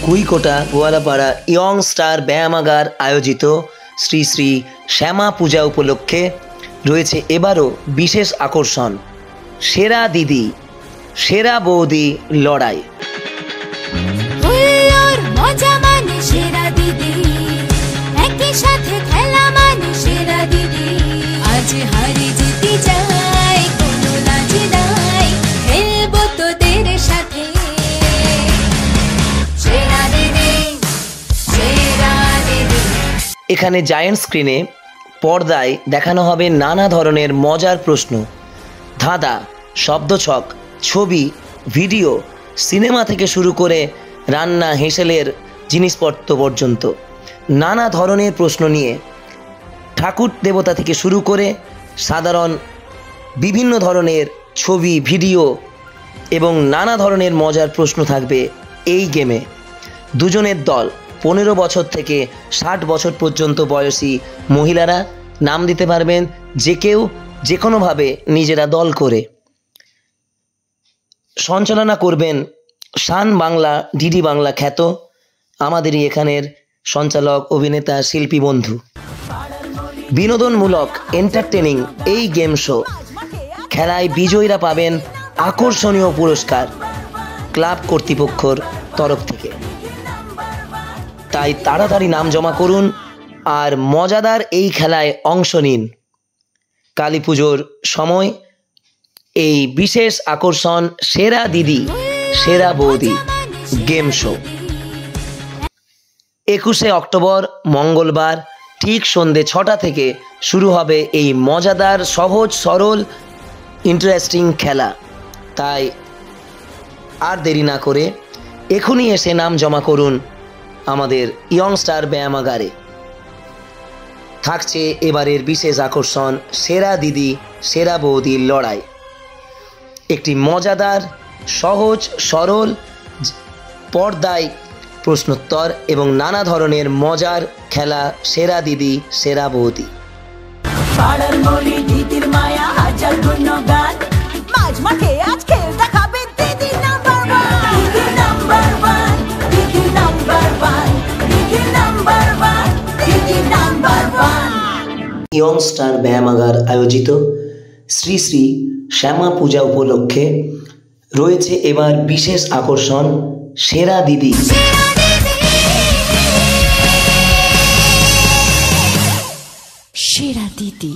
Kuikota Goalpara young star ব্যায়ামাগার আয়োজিত শ্রী শ্রী শ্যামা পূজা উপলক্ষে রয়েছে এবারও বিশেষ আকর্ষণ সেরা দিদি সেরা বৌদি লড়াই। এখানে জায়ান্ট স্ক্রিনে পর্দায় দেখানো হবে নানা ধরনের মজার প্রশ্ন, ধাঁধা, শব্দছক, ছবি, ভিডিও, সিনেমা থেকে শুরু করে রান্না হেঁসেলের জিনিসপত্র পর্যন্ত নানা ধরনের প্রশ্ন নিয়ে ঠাকুর দেবতা থেকে শুরু করে সাধারণ বিভিন্ন ধরনের ছবি, ভিডিও এবং নানা ধরনের মজার প্রশ্ন থাকবে এই গেমে। দুজনের দল 15 বছর থেকে 60 বছর পর্যন্ত বয়সী মহিলারা নাম দিতে পারবেন, যে কেউ যে কোনোভাবে নিজেরা দল করে। সঞ্চালনা করবেন শান বাংলা, ডিডি বাংলা খ্যাত আমাদেরই এখানের সঞ্চালক অভিনেতা শিল্পী বন্ধু। বিনোদনমূলক এন্টারটেনিং এই গেম শো খেলায় বিজয়ীরা পাবেন আকর্ষণীয় পুরস্কার ক্লাব কর্তৃপক্ষের তরফ থেকে। তাই তাড়াতাড়ি নাম জমা করুন আর মজাদার এই খেলায় অংশ নিন। কালী পুজোর সময় এই বিশেষ আকর্ষণ সেরা দিদি সেরা বৌদি গেম শো 21শে অক্টোবর মঙ্গলবার ঠিক সন্ধ্যে 6টা থেকে শুরু হবে এই মজাদার, সহজ, সরল, ইন্টারেস্টিং খেলা। তাই আর দেরি না করে এখনই এসে নাম জমা করুন আমাদের ইয়ং স্টার ব্যায়ামাগারে। থাকছে এবারের বিশেষ আকর্ষণ সেরা দিদি সেরা বৌদির লড়াই, একটি মজাদার, সহজ, সরল পর্দায় প্রশ্নোত্তর এবং নানা ধরনের মজার খেলা সেরা দিদি সেরা বৌদি। ইয়ং স্টার ব্যায়ামাগার আয়োজিত শ্রী শ্রী শ্যামা পূজা উপলক্ষে রয়েছে এবার বিশেষ আকর্ষণ সেরা দিদি। সেরা দিদি।